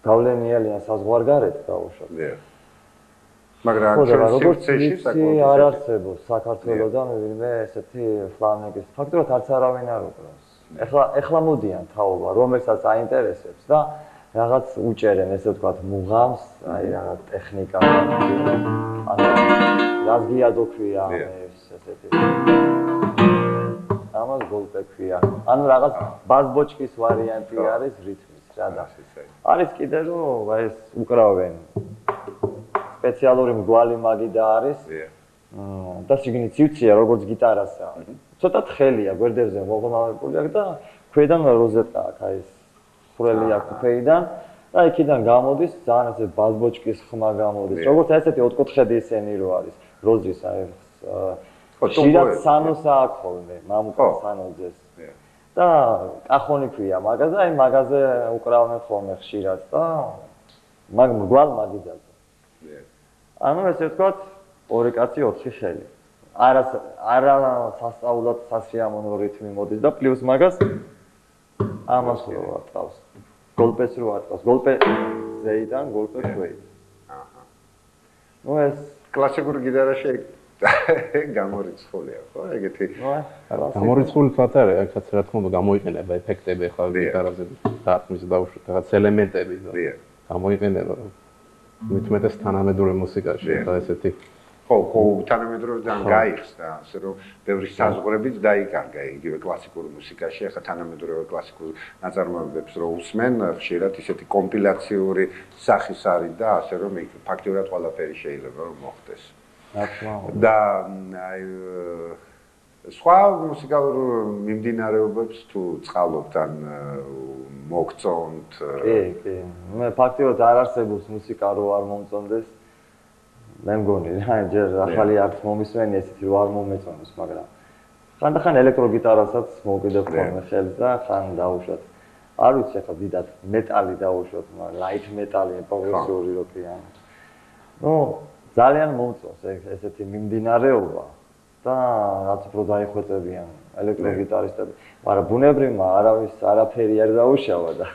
გავლენიანი ან საზღვარგარეთ დაუშვათ. მაგრამ როგორც არ არსებობს საქართველოსთან ვინმე ესეთი ფლამენკის ფაქტობრივად არც არავინ არ უკრავს. ეხლა მოდიან თაობა, რომელსაც აინტერესებს და რაღაც უჭერენ, ესე ვთქვათ, მუღამს, აი რაღაც ტექნიკა. ანუ რას გიადო ქვია ეს ესეთი. ამას გოლპე ქვია. ანუ რაღაც ბაზბოჩკის ვარიანტი არის რითმის, რა და. არის კიდე რომ ეს უკრავენ სპეციალური მგვალი მაგიდა არის. და შიგნით სივცია როგორც გიტარასაა. ცოტა თხელია, გვერდებზე მოღრმავებული აქვს და ქვედან როზეტა აქვს, აი ეს ხვრელი აქვს ფეიდან და იქიდან გამოდის ძალიან ასე ბაზბოჩკის ხმა გამოდის. როგორც ესეთი ოთხკუთხედი ისენი რო არის, როზის აი ხშირად სანოსა აქვს ხოლმე, მამუკა სანოძეს. და კახონი ქვია მაგაზე, აი მაგაზე უკრავენ ხოლმე ხშირად და მგვალ მაგიდაზე. ანუ ესე ვთქვათ, ორი კაცი 4 ხელი. არა სასწაულად სასიამოვნო რითმი მოდის და პლუს მაგას ამას რო ატყავს. გოლპეს რო ატყავს. გოლპე ზეიდან, გოლპე შვეიდან. ნუ ეს კლასიკური გიტარაში გამორიცხულია, ხო? ეგეთი. გამორიცხული თვათ არის, აქაც რა თქმა უნდა გამოიყენება ეფექტები ახლა გიტარაზე დარტყმის დაუშვათ რაღაც ელემენტები და გამოიყენება. მithumetes თანამედროვე მუსიკაში ახლა ესეთი ხო, თანამედროვეთან გაიხსნა, ასე რომ ბევრი საზღვრებიც დაიკარგა იგივე კლასიკურ მუსიკაში, ახლა თანამედროვე კლასიკურ ნაწარმოებებს რო უსმენ, ხშირად ისეთი კომპილაციური სახის არის და ასე რომ ფაქტობრივად ყველაფერი შეიძლება რომ მოხდეს. და აი სხვა მუსიკალურ მიმდინარეობებს თუ წყალობთ ან მოგწონთ? კი. მე ფაქტობრივად არ არსებობს მუსიკა რო არ მომწონდეს. მე მგონი რა, ჯერ ახალი არც მომისმენი ესეთი რო არ მომეწონოს, მაგრამ ხანდახან ელექტროგიტარასაც მოვკიდებ ხოლმე ხელს და ხან დავუშვათ. არ ვიცი ახლა დიდად მეტალი დავუშვათ, მაგრამ ლაით მეტალი, პროგრესიული როკია. ნუ ძალიან მომწონს ესეთი მიმდინარეობა და რაც უფრო დაიხვეწებიან ელექტროგიტარისტები, მაგრამ ბუნებრივმა არავის არაფერი არ დაუშავა და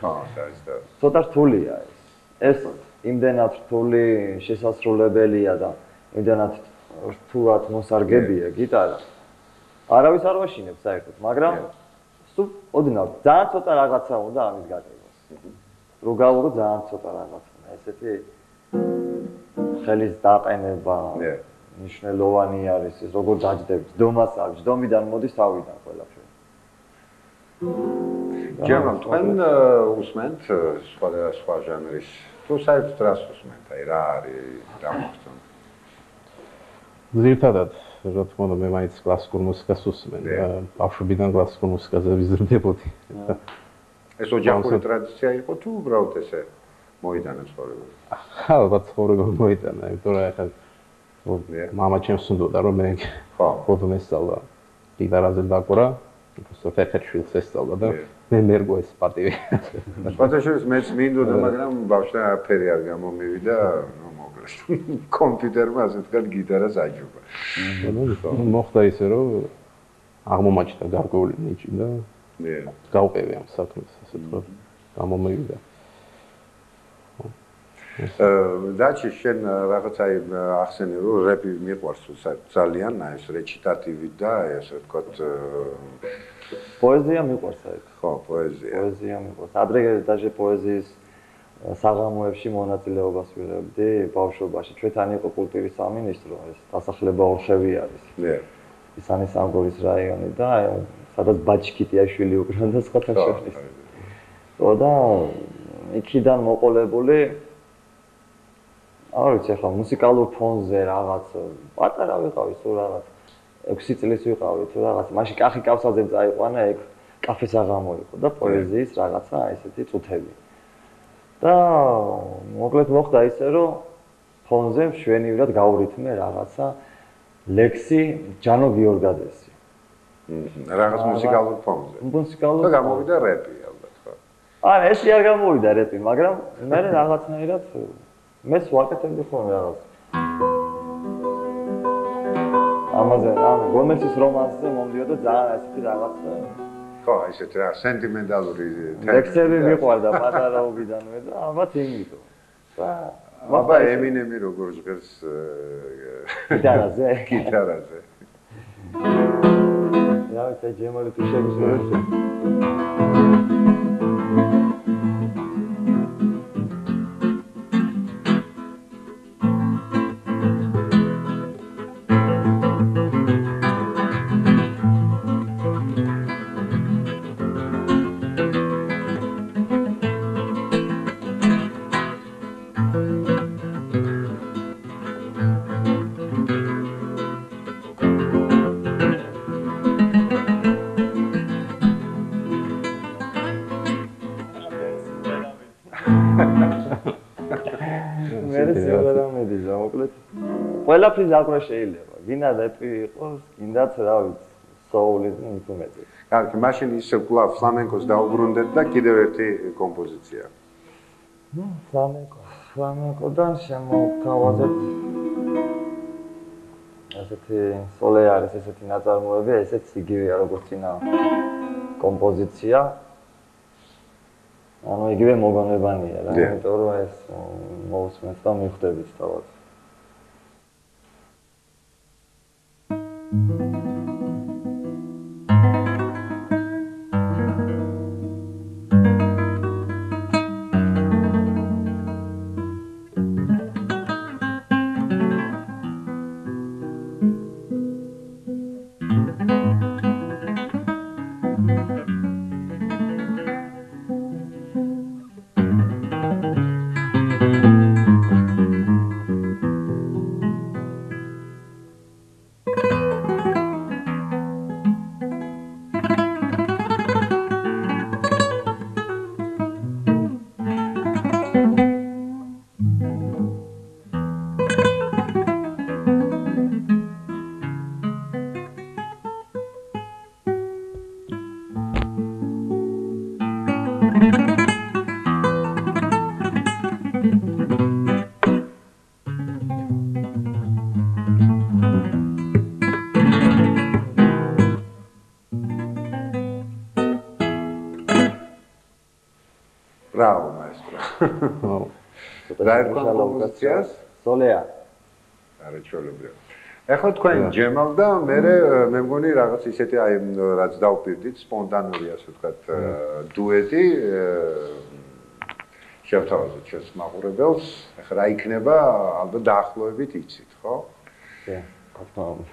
ცოტა რთულია ეს. იმდენად რთული შესასრულებელია და იმდენად რთულად მოსარგებია გიტარა. არავის არ ვაშინებს საერთოდ, მაგრამ სულ ოდნავ ძალიან ცოტა რაღაცა უნდა ამის გაკეთებას. რო გავურო ძალიან ცოტა რაღაცა. ესეთი ხელის დაყენება მნიშვნელოვანი არის ეს როგორ დაждდებით. ჯდომას აქვს, ჯდომიდან მოდის თავიდან ყველაფერი. ჯერმან თქვენ უსმენთ სხვა ჟანრის თუ საერთოდ რას უსმენთ? აი რა არის რა მოხდა? ძირითადად რა თქმა უნდა მე მაინც კლასიკურ მუსიკას უსმენ და ბავშვობიდან კლასიკურ მუსიკაზე ვიზრდებოდი. ეს ოჯახური ტრადიცია იყო თუ უბრალოდ ესე მოიტანა ცხოვრება? ალბათ ცხოვრება მოიტანა, იმიტომ რომ ახლა მამა ჩემს უნდოდა რომ მე ხოდო მესწავლა გიტარაზე დაკვრა, უბრალოდ ფეხეთშვილს ესწავლა და მე მერგო ეს პატივი. პატაშვილს მეც მინდოდა, მაგრამ ბავშვთან არაფერი არ გამომივიდა, ნუ მოკლედ. კომპიუტერმა ასე ვთქვათ გიტარას აჯობა. მოხდა ისე რომ აღმომაჩნდა გარკვეული ნიჭი და გავყევი ამ საქმეს, ასე ვთქვათ, გამომივიდა. დაჩი შენ რაღაც აი ახსენე რომ რეპი მიყვარს ძალიან, აი ეს რეჩიტატივი და ასე ვთქვათ პოეზია მიყვარს საერთოდ. ხო, პოეზია მიყვარს. ადრე დაჟე პოეზიის საღამოებში მონაწილეობას ვიღებდი ბავშვობაში. ჩვენთან იყო კულტურის სამინისტრო, ეს დასახლება ორხევი არის. ისანის სამგორის რაიონი და სადაც ბაჩკიტიაშვილი უკრავდა სხვათა შორის. და იქიდან მოყოლებული არ ვიცი ახლა მუსიკალურ ფონზე რაღაც პატარა ვიყავი თუ რაღაც 6 წლის ვიყავი თუ რაღაც მაშინ კახი კავსაძემ წაიყვანა ეგ კაფეს აღამო იყო და პოეზიის რაღაცა ესეთი წუთები და მოკლედ მოხდა ისე რომ ფონზე მშვენივრად გავრითმე რაღაცა ლექსი ჯანო გიორგადესი რაღაც მუსიკალურ ფონზე და გამოვიდა რეპი ალბათ ხო არა ეს არ გამოვიდა რეპი მაგრამ მე რაღაცნაირად მე ვაკეთებდი ხოლმე რაღაც. ამაზე, რომანსის რომანსზე მომდიოდა ძალიან ასეთი რაღაცა. ხო, ესეთ რა სენტიმენტალური ლექსები მიყვარდა პატარაობიდანვე და ალბათ იმიტომ. და აბა ემინემი როგორ ჟღერს გიტარაზე. გიტარაზე. რა ვიცი, ჯემალი თუ შეგიძლია. ყველაფრის დაკვრა შეიძლება. გინდა რეპი იყოს, გინდაც რა ვიცი, soul-ი და ინსტრუმენტი. კარგი, მაშინ ისე კვლავ ფლამენკოს დაუბრუნდეთ და კიდევ ერთი კომპოზიცია. ფლამენკოდან შემოვთავაზეთ ასეთი სოლეარის ესეთი ნაწარმოები, ესეც იგივეა როგორც წინა კომპოზიცია. ანუ იგივე მოგონებანია რა, იმიტომ რომ ეს მოусმენთ და მიხვდებით თავად. Bravo, maestro. რა ერქვა კომპოზიციას? სოლეა. არაჩვეულებრივ. ეხლა თქვენ ჯემალ და მე მგონი რაღაც ისეთი აი რაც დავპირდით სპონტანური ასე ვთქვათ დუეტი შევთავაზეთ ჩვენს მაყურებელს. ეხლა რა იქნება ალბათ დაახლოებით იცით, ხო? კი, გასწავლე.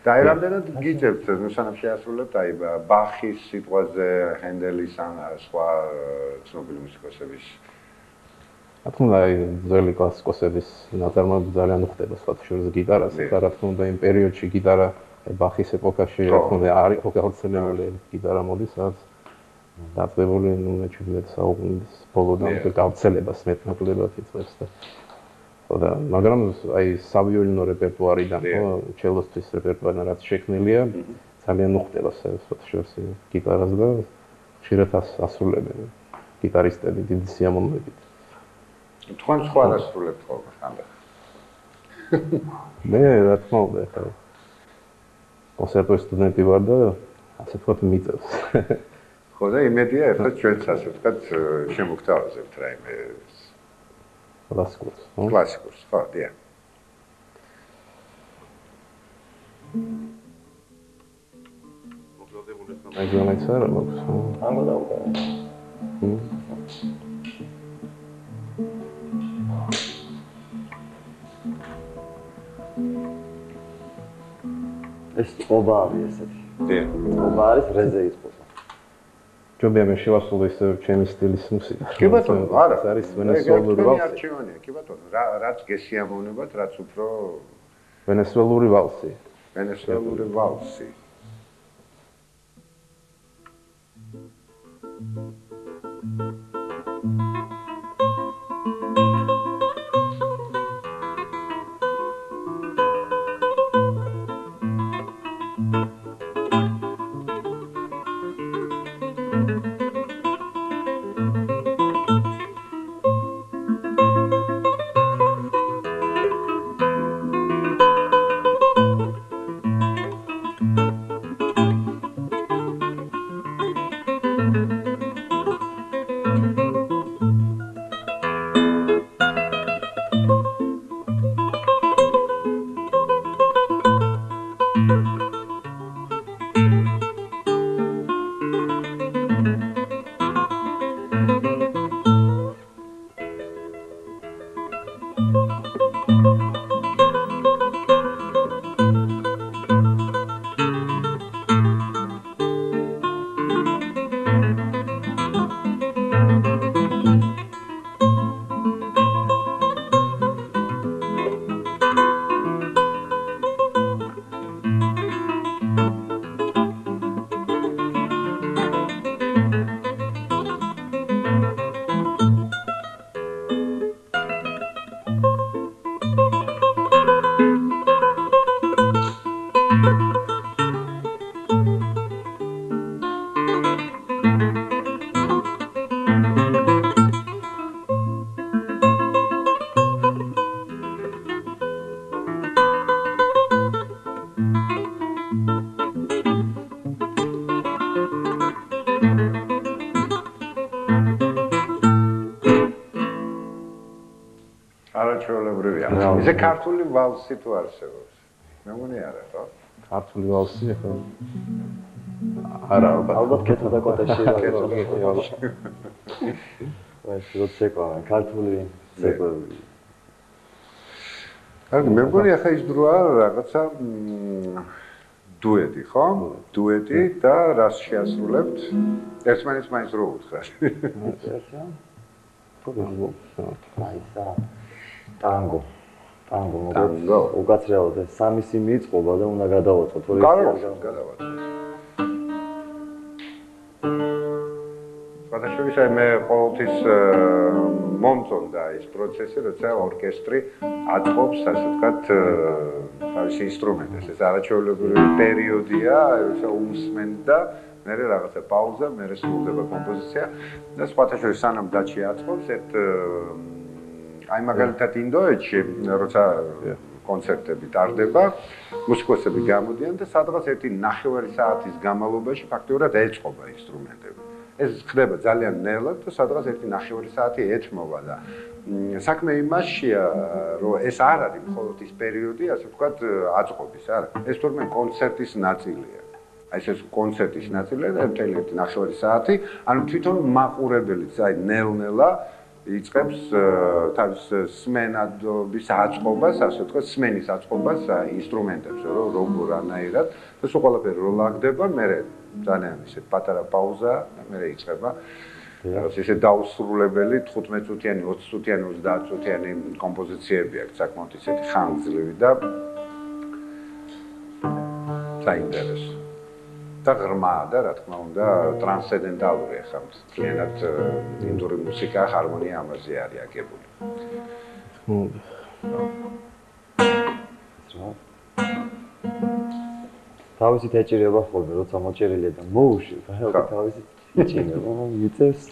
და აი რამდენად გიწევთ, ნუ სანამ შეასრულებთ აი ბახის სიტყვაზე, ჰენდელის ან სხვა ცნობილი მუსიკოსების. რა თქმა უნდა, აი ძველი კლასიკოსების ნაწარმოები ძალიან უხდება სხვა შორის გიტარაზე. და რა თქმა უნდა, იმ პერიოდში გიტარა ბახის ეპოქაში რა თქმა უნდა არის გავრცელებული გიტარა მოდის, სადაც დაწყებული ნუ მე-17 საუკუნის ბოლოდან გავრცელებას მეტნაკლებად იწყებს და და მაგრამ აი სავიოლინო რეპერტუარიდან ხო ჩელოსთვის რეპერტუარიდან რაც შექმნილია ძალიან უხდება სხვა შორის გიტარას და ხშირად ასრულებენ გიტარისტები დიდი სიამოვნებით. თქვენ სხვა ასრულებთ ხოლმე ხანდა. მე რა თქმა უნდა ხა კონსერვატორიის სტუდენტი ვარ და ასე ვთქვათ მიწევს. ხო და იმედია ახლა ჩვენც ასე ვთქვათ შემოგთავაზებთ რაიმე კლასიკურს, ხო? კლასიკურს, ხო, დიახ. მოგზაურობთ ხომ ეგრემაც არა მაქვს. ამბო დაუყო. ეს ობა არის ესეთი. დიახ. ობა არის რეზეის პოპა. ჯობია მე შევასრულო ის ჩემი სტილის მუსიკა. კი ბატონო, არა, არის ვენესუელური ვალსი. არჩევანია, კი ბატონო, რაც გესიამოვნებათ, რაც უფრო ვენესუელური ვალსი. ვენესუელური ვალსი. არაჩვეულებრივია. ისე ქართული ვალსი თუ არსებობს? მე მგონი არა, ხო? ქართული ვალსი ხო? არა, ალბათ კეთა და კოტეში რა. ეს როცეკა, ქართული ცეკვები. კარგი, მე მგონი ახლა ის დროა რაღაცა დუეტი, ხო? დუეტი და რას შეასრულებთ? ერთმანეთს მაინც რო უთხრათ. აისა ტანგო მოგვიყვება უკაცრავად სამი სიმი იწყობა და უნდა გადავაწყოთ ორი გადავაწყოთ სხვადასხვა მე ყოველთვის მომწონდა ის პროცესი როცა ორკესტრი აწყობს ასე ვთქვათ თავის ინსტრუმენტებს ეს არაჩვეულებრივი პერიოდია როცა უსმენდა მე რაღაცა პაუზა მე სრულდება კომპოზიცია და სხვადასხვა სანამ დაჩი აწყობს ერთ აი მაგალითად ინდოეთში როცა კონცერტები ტარდება მუსიკოსები გამოდიან და სადღაც ერთი 9 საათის განმავლობაში ფაქტიურად ეწყობა ინსტრუმენტები ეს ხდება ძალიან ნელად და სადღაც ერთი 9 საათი ეთმობა და საქმე იმაშია რომ ეს არ არის მხოლოდ ის პერიოდი ასე ვთქვათ აწყობის არა ეს თურმე კონცერტის ნაწილია აი ეს კონცერტის ნაწილია და მთელი 9 საათი ანუ თვითონ მაყურებელიც აი ნელ-ნელა იწყებს თავის სმენადობის აწყობას, ასე ვთქვათ, სმენის აწყობას ინსტრუმენტებს, როგორ ანაირად და სულ ყველაფერი რო ლაგდება, მე ძალიან ისე პატარა პაუზა და მე იწყება. რაღაც ისე დაუსრულებელი 15 წუთიანი, 20 წუთიანი, 30 წუთიანი კომპოზიციები აქვს, საკმაოდ ისეთი ხანგრძლივი და საინტერესო. და ღრმა და რა თქმა უნდა ტრანსცენდენტალური ახლა მთლიანად ინდური მუსიკა ჰარმონია ამაზე არის აგებული. თავისით ეჭირება ხოლმე როცა მოჭერილია და მოუშვი ხალხი თავისით ეჭირება მიწევს.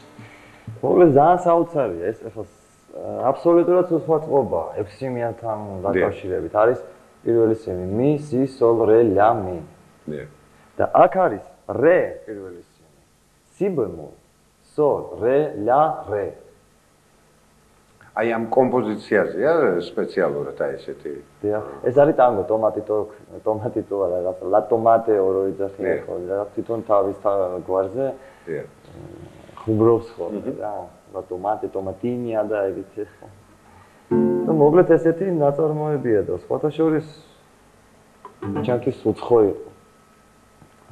მოკლედ ძალიან საოცარია ეს ახლა აბსოლუტურად სხვა წყობა 6 სიმიანთან დაკავშირებით არის პირველი სიმი მი სი სოლ რე ლა მი. და აქ არის რე პირველი სიმი. სი ბემოლ, სოლ, რე, ლა, რე. აი ამ კომპოზიციაზეა სპეციალურად აი ესეთი. დიახ, ეს არის ტანგო, ტომატიტო არა, რაღაც ლა ტომატეო რო იძახია ხოლმე, რაღაც თვითონ თავის გვარზე. დიახ. ხუმრობს ხოლმე რა, ლა ტომატე, ტომატინია და ეგეთ. და მოკლედ ესეთი ნაწარმოებია და სხვათა შორის ჩანკის უცხო იყო.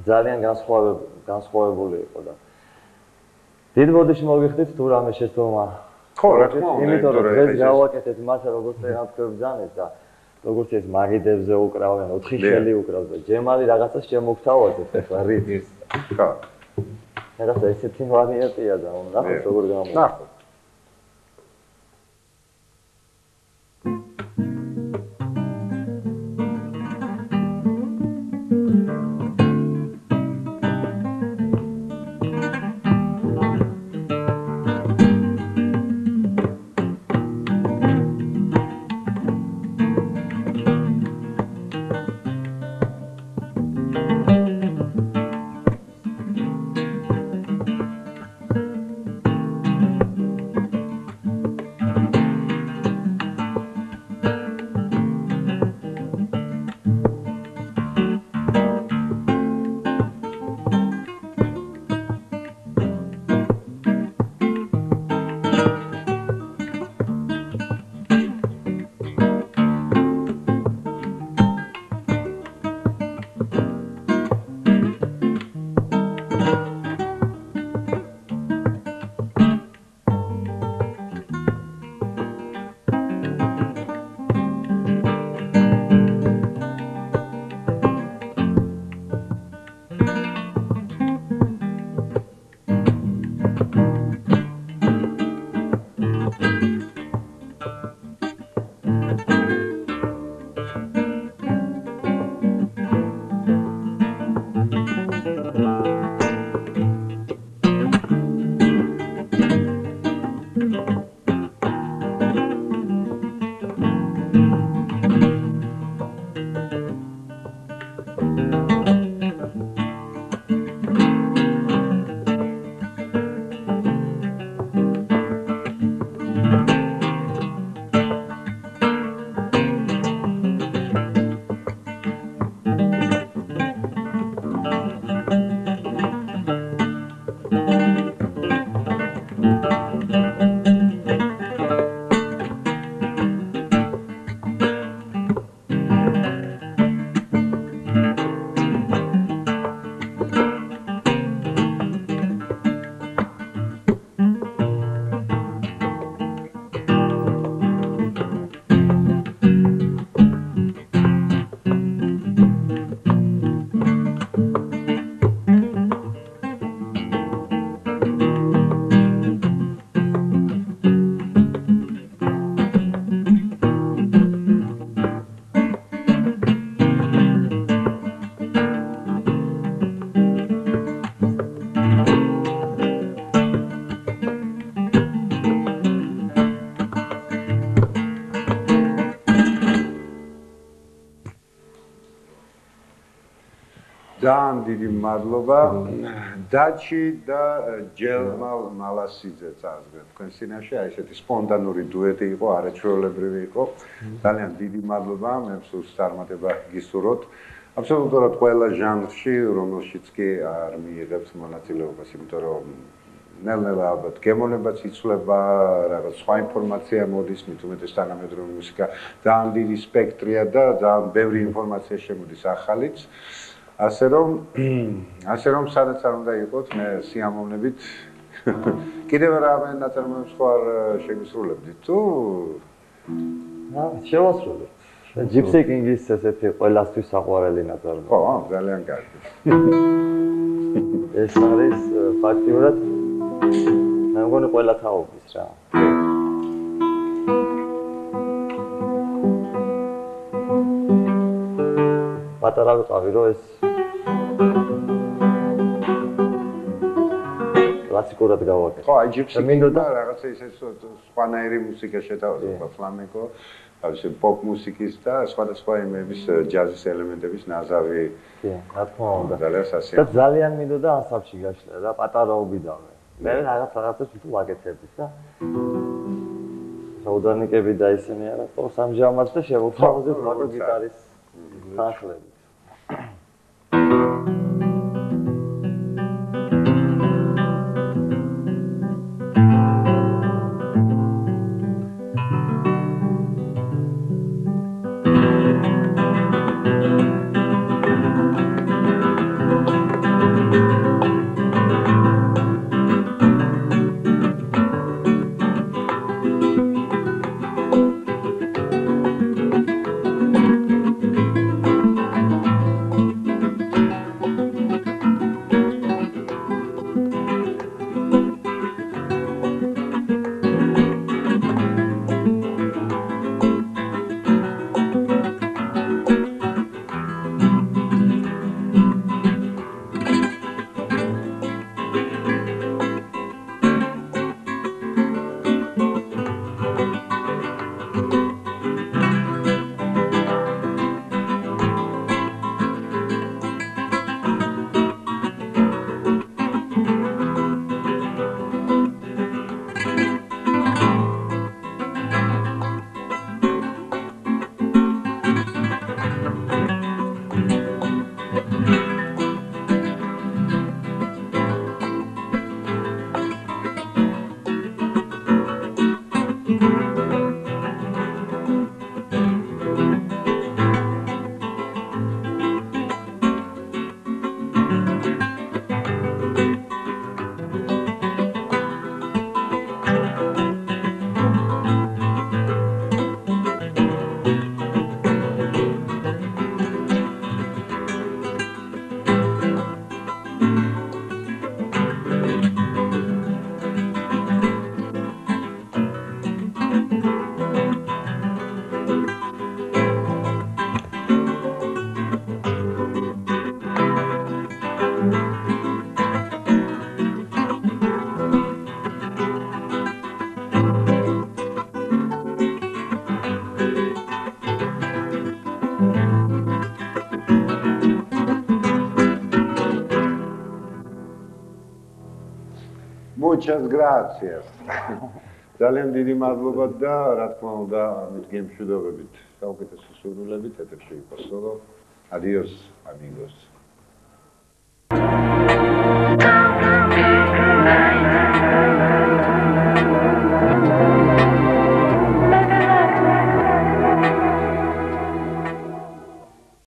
ძალიან განსხვავებული იყო და დიდ მოდიში მოგიხდით თუ რამე შეცდომა ხო რა თქმა უნდა იმიტომ რომ დღეს გავაკეთეთ მას როგორც წერანთქვებს ძანეს და როგორც ეს მაგიდებზე უკრავენ 4 ხელი უკრავს და ჯემალი რაღაცას შემოგთავაზეთ ახლა რიტმს ხო რაღაცა ესეთი ვარიანტია და ნახოთ როგორ გამოვა ძალიან დიდი მადლობა დაჩი და ჯელმალ მალასიძე წარდგა თქვენ წინაშე აი ესეთი სპონტანური დუეტი იყო არაჩვეულებრივი იყო ძალიან დიდი მადლობა მე მსურს წარმატება გისურვოთ აბსოლუტურად ყველა ჟანრში რომელშიც კი არ მიიღებს მონაწილეობას იმიტომ რომ ნელ-ნელა ალბათ გემოვნებაც იცვლება რაღაც სხვა ინფორმაცია მოდის მით უმეტეს თანამედროვე მუსიკა ძალიან დიდი სპექტრია და ძალიან ბევრი ინფორმაცია შემოდის ახალიც ასე რომ სადაც არ უნდა იყოთ მე სიამოვნებით კიდევ რამე ნაწარმოებს ხარ შეგისრულებდით თუ შევასრულეთ Gypsy King-ის ესეთი ყველასთვის საყვარელი ნაწარმოები ხო ძალიან კარგი ეს არის ფაქტიურად მე მგონი ყველა თაობის რა პატარა ვიყავი რომ ეს კლასიკურად გავაკეთე ხო აი Gypsy King-და რაღაცა ისე სხვანაირი მუსიკა შეთავაზება ფლამენკო თავისი პოპ მუსიკის და სხვადასხვა იმების ჯაზის ელემენტების ნაზავი კი რა თქმა უნდა ძალიან სასიამოვნო და ძალიან მინდოდა ანსამბლში გაშლა რა პატარაობიდანვე მე რაღაცას თუ ვაკეთებდი და საუდარნიკები და ისინი არა ყავს ამჟამად და შევხვდით მაგო გიტარის თანხლებით Muchas gracias. ძალიან დიდი მადლობა და რა თქმა უნდა ამით გემშვიდობებით. საუკეთესო სურვილებით ეთერში იყო სოლო. Adiós amigos.